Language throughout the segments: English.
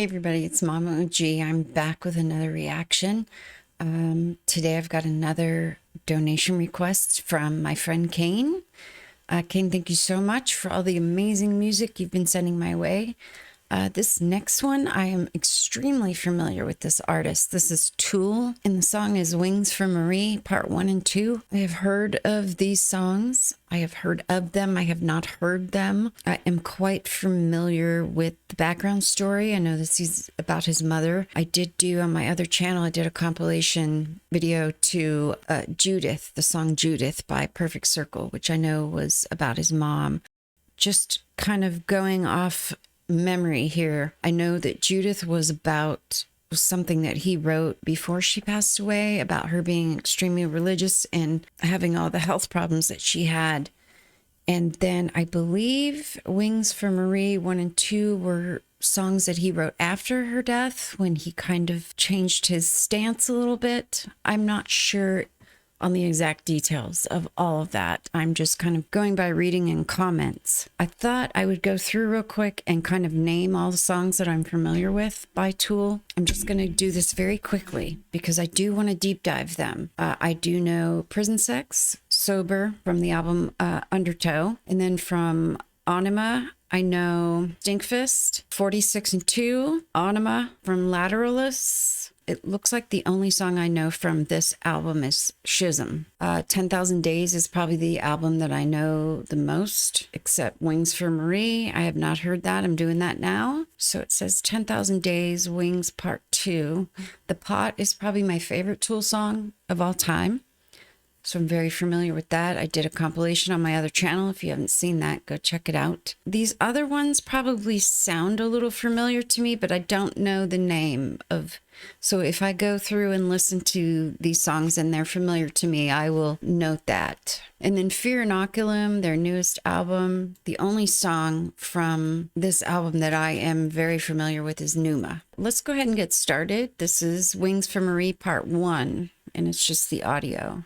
Hey everybody, it's MommaOG. I'm back with another reaction. Today I've got another donation request from my friend Kane. Kane, thank you so much for all the amazing music you've been sending my way. This next one, I am extremely familiar with this artist. This is Tool, and the song is Wings for Marie, part 1 and 2. I have heard of these songs. I have heard of them. I have not heard them. I am quite familiar with the background story. I know this is about his mother. I did do on my other channel, I did a compilation video to Judith, the song Judith by Perfect Circle, which I know was about his mom. Just kind of going off memory here, I know that Judith was something that he wrote before she passed away, about her being extremely religious and having all the health problems that she had. And then I believe Wings for Marie 1 and 2 were songs that he wrote after her death, when he kind of changed his stance a little bit. I'm not sure on the exact details of all of that. I'm just kind of going by reading and comments. I thought I would go through real quick and kind of name all the songs that I'm familiar with by Tool. I'm just going to do this very quickly because I do want to deep dive them. I do know Prison Sex, Sober from the album Undertow, and then from Anima, I know Stinkfist, 46 and 2, Anima from Lateralus. It looks like the only song I know from this album is Schism. 10,000 Days is probably the album that I know the most, except Wings for Marie. I have not heard that. I'm doing that now. So it says 10,000 Days, Wings Part 2. The Pot is probably my favorite Tool song of all time. So I'm very familiar with that. I did a compilation on my other channel. If you haven't seen that, go check it out. These other ones probably sound a little familiar to me, but I don't know the name of. So if I go through and listen to these songs and they're familiar to me, I will note that. And then Fear Inoculum, their newest album. The only song from this album that I am very familiar with is Numa. Let's go ahead and get started. This is Wings for Marie Part 1, and it's just the audio.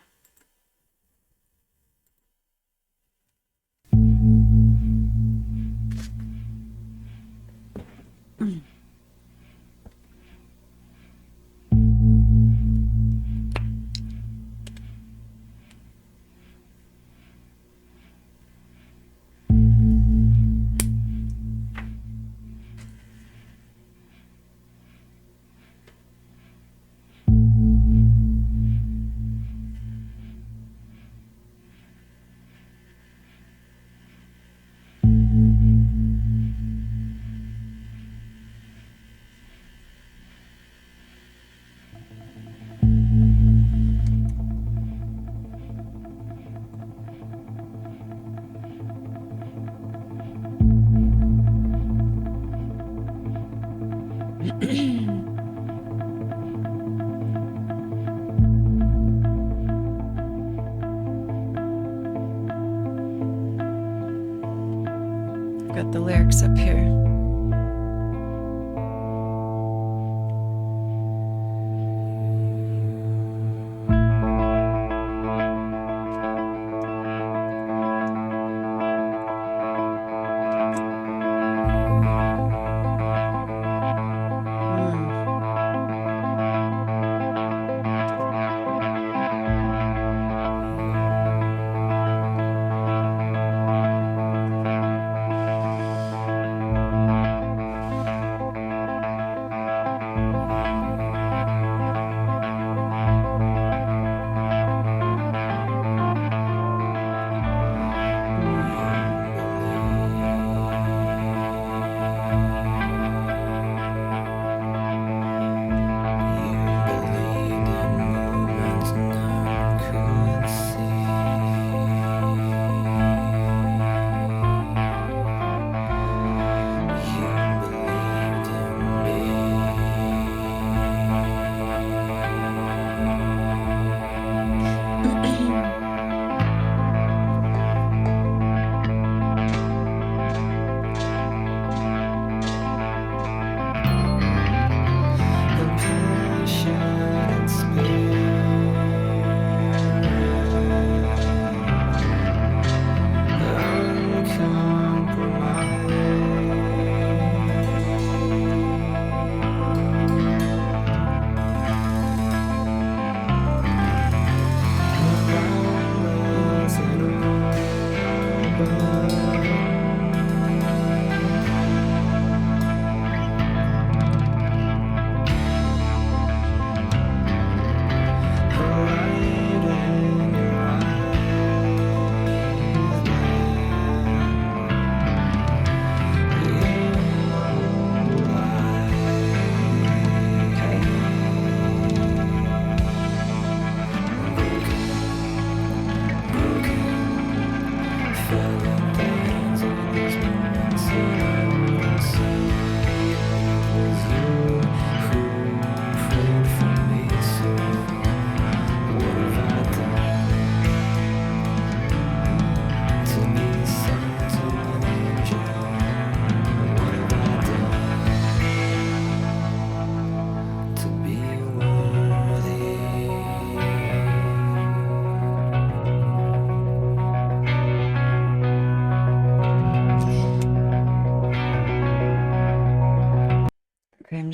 Got the lyrics up here.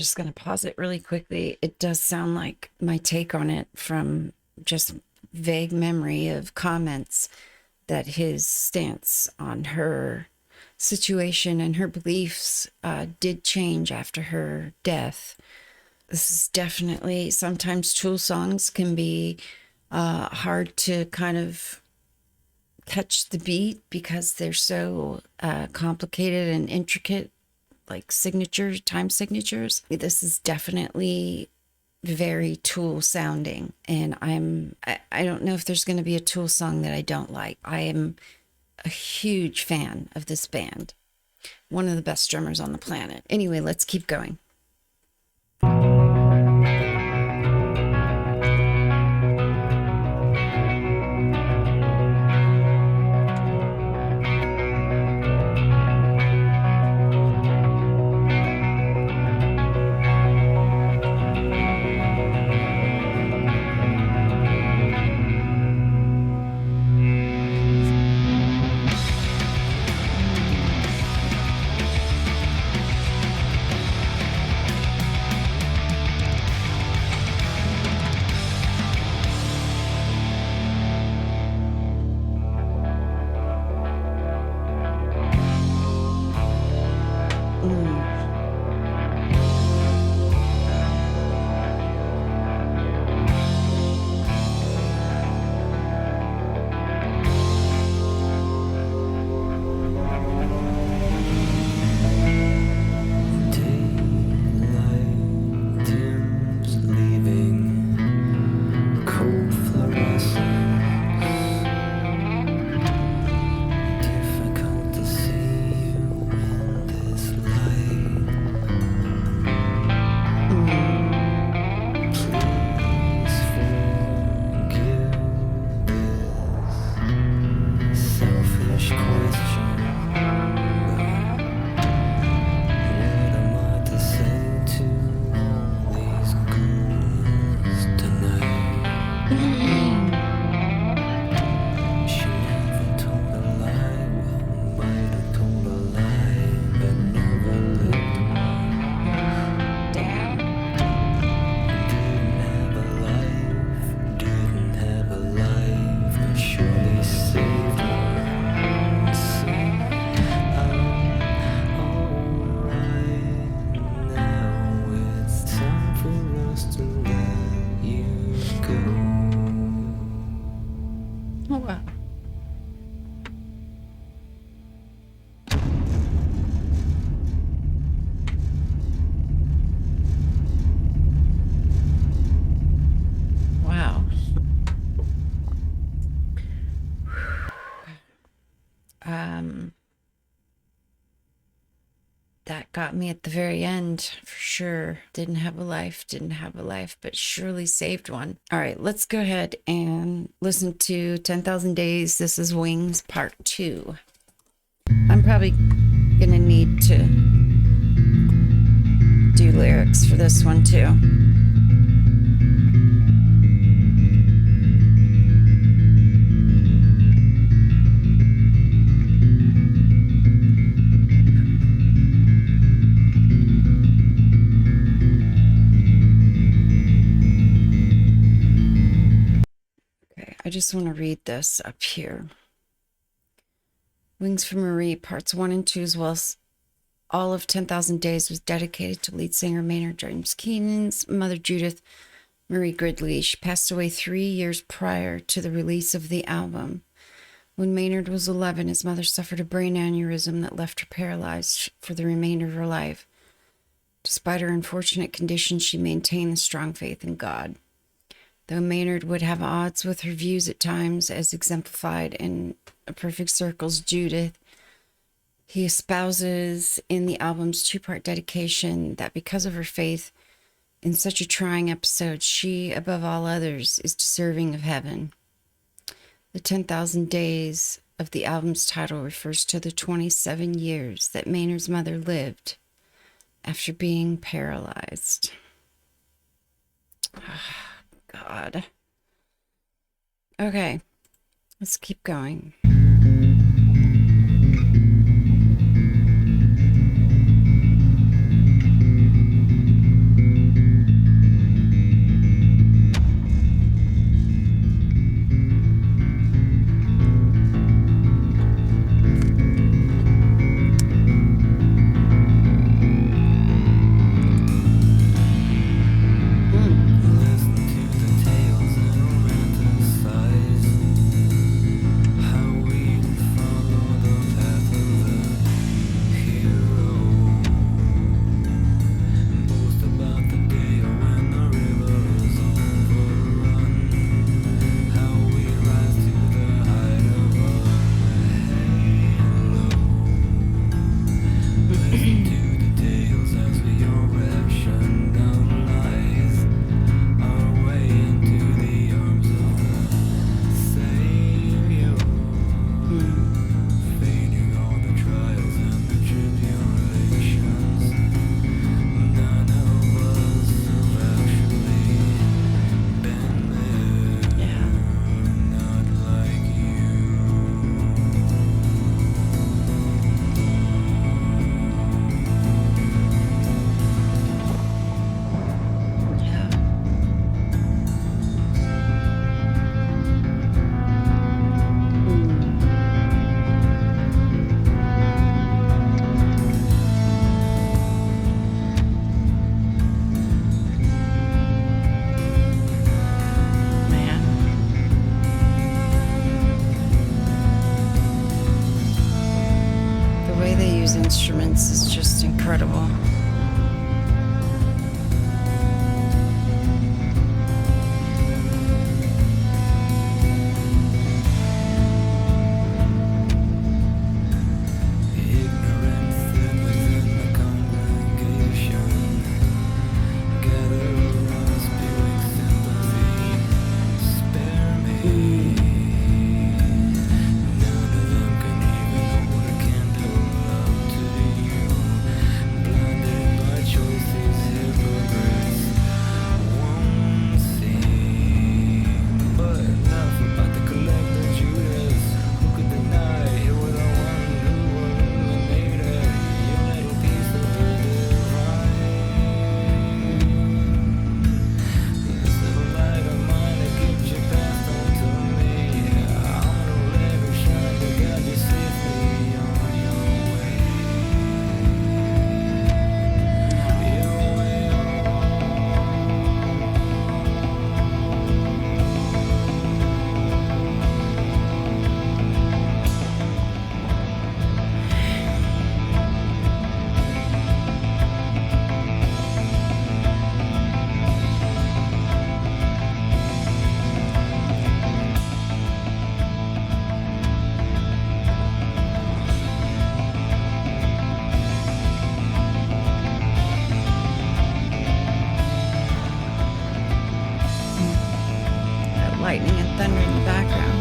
just going to pause it really quickly. It does sound like my take on it from just vague memory of comments that his stance on her situation and her beliefs did change after her death. This is definitely, sometimes Tool songs can be hard to kind of catch the beat because they're so complicated and intricate, like signatures, time signatures. This is definitely very Tool sounding, and I don't know if there's going to be a Tool song that I don't like. I am a huge fan of this band, one of the best drummers on the planet. Anyway, let's keep going. That got me at the very end for sure. Didn't have a life, but surely saved one. All right, let's go ahead and listen to 10,000 Days. This is Wings Part 2. I'm probably gonna need to do lyrics for this one too. I just want to read this up here. Wings for Marie, parts 1 and 2, as well as all of 10,000 Days, was dedicated to lead singer Maynard James Keenan's mother, Judith Marie Gridley. She passed away 3 years prior to the release of the album. When Maynard was 11, his mother suffered a brain aneurysm that left her paralyzed for the remainder of her life. Despite her unfortunate condition, she maintained a strong faith in God. Though Maynard would have odds with her views at times, as exemplified in A Perfect Circle's Judith, he espouses in the album's 2-part dedication that because of her faith in such a trying episode, she, above all others, is deserving of heaven. The 10,000 Days of the album's title refers to the 27 years that Maynard's mother lived after being paralyzed. God. Okay, let's keep going. instruments is just incredible. Lightning and thunder in the background.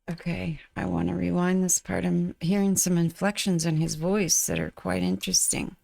Okay, I want to rewind this part. I'm hearing some inflections in his voice that are quite interesting.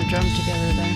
drum together there.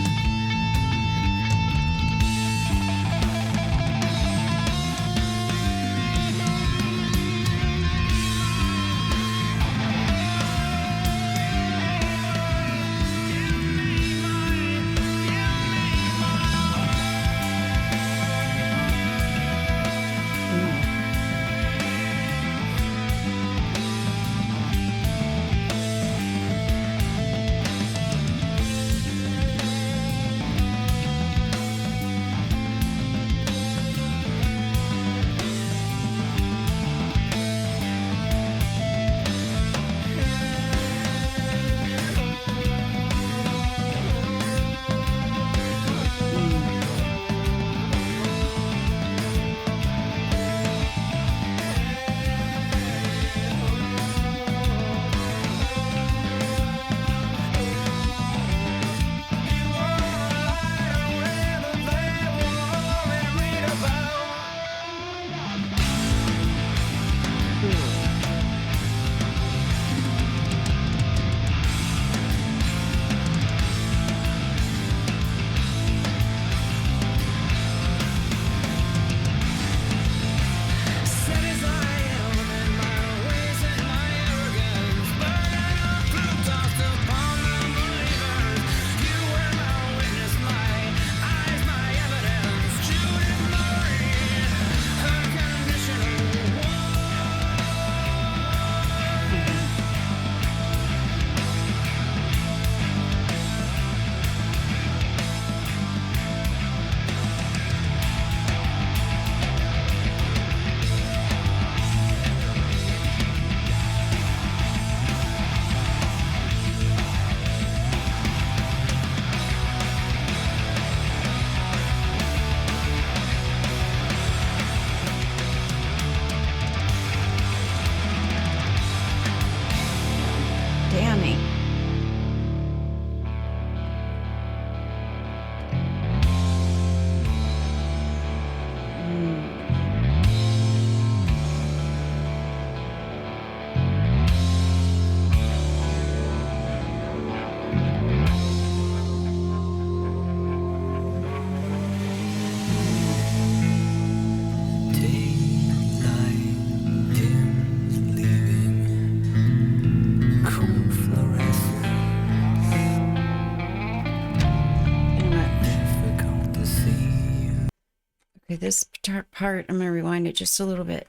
Okay, this part, I'm going to rewind it just a little bit.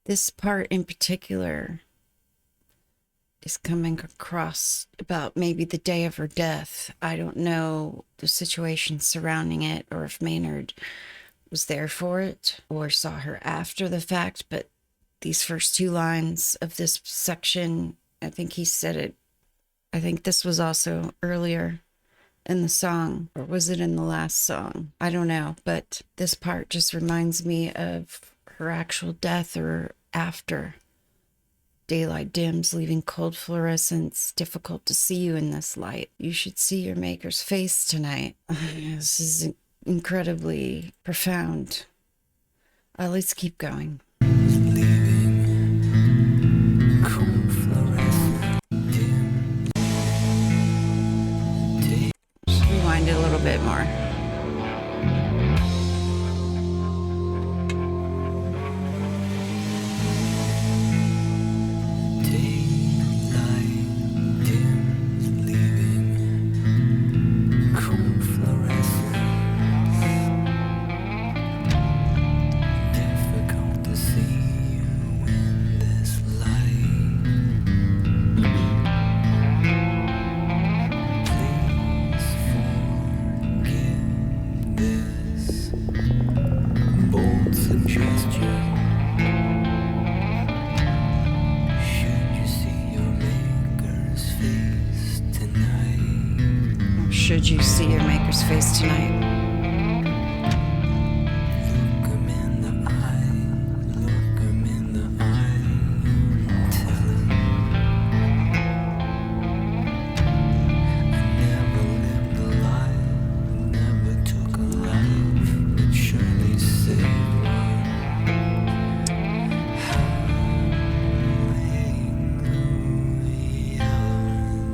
This part in particular is coming across about maybe the day of her death. I don't know the situation surrounding it, or if Maynard was there for it or saw her after the fact, but these first two lines of this section, I think he said it. I think this was also earlier in the song, or was it in the last song? I don't know, but this part just reminds me of her actual death or after. Daylight dims, leaving cold fluorescence. Difficult to see you in this light. You should see your maker's face tonight. This is incredibly profound. Let's keep going. Just rewind it a little bit more. Should you see your maker's face tonight? Look him in the eye, look him in the eye, tell him I never lived a life, never took a life, but surely saved one. Hallelujah,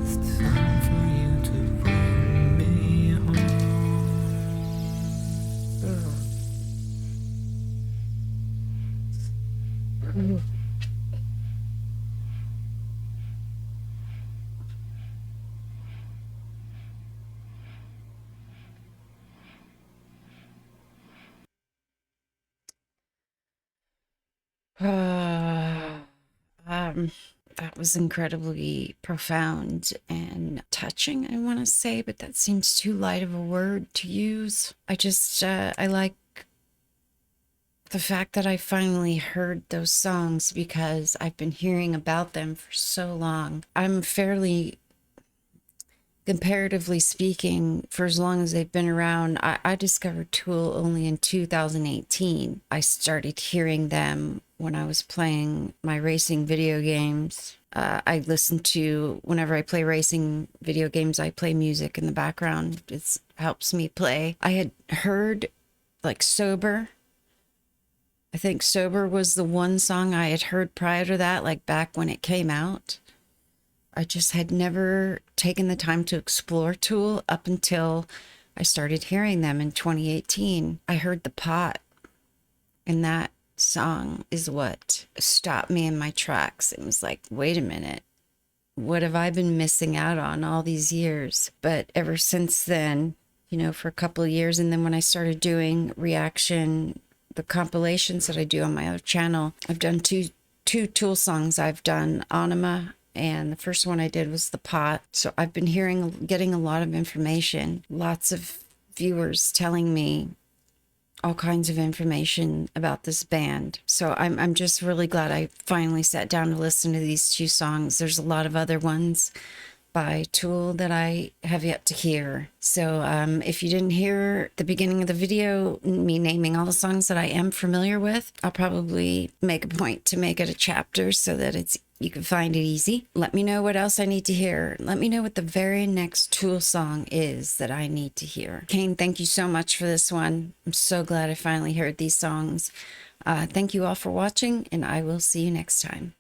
it's time for you to bring me That was incredibly profound and touching, I want to say, but that seems too light of a word to use. I like the fact that I finally heard those songs because I've been hearing about them for so long. I'm fairly, comparatively speaking, for as long as they've been around, I discovered Tool only in 2018. I started hearing them when I was playing my racing video games. I listen to, whenever I play racing video games, I play music in the background. It helps me play. I had heard like Sober. I think Sober was the one song I had heard prior to that, like back when it came out. I just had never taken the time to explore Tool up until I started hearing them in 2018. I heard The Pot, and that song is what stopped me in my tracks. It was like, wait a minute, what have I been missing out on all these years? But ever since then, you know, for a couple of years, and then when I started doing reaction, the compilations that I do on my other channel, I've done two Tool songs. I've done Anima, and the first one I did was The Pot. So I've been getting a lot of information, lots of viewers telling me all kinds of information about this band. So I'm just really glad I finally sat down to listen to these two songs. There's a lot of other ones by Tool that I have yet to hear. So if you didn't hear the beginning of the video, me naming all the songs that I am familiar with, I'll probably make a point to make it a chapter so that you can find it easy. Let me know what else I need to hear. Let me know what the very next Tool song is that I need to hear. Kane, thank you so much for this one. I'm so glad I finally heard these songs. Thank you all for watching, and I will see you next time.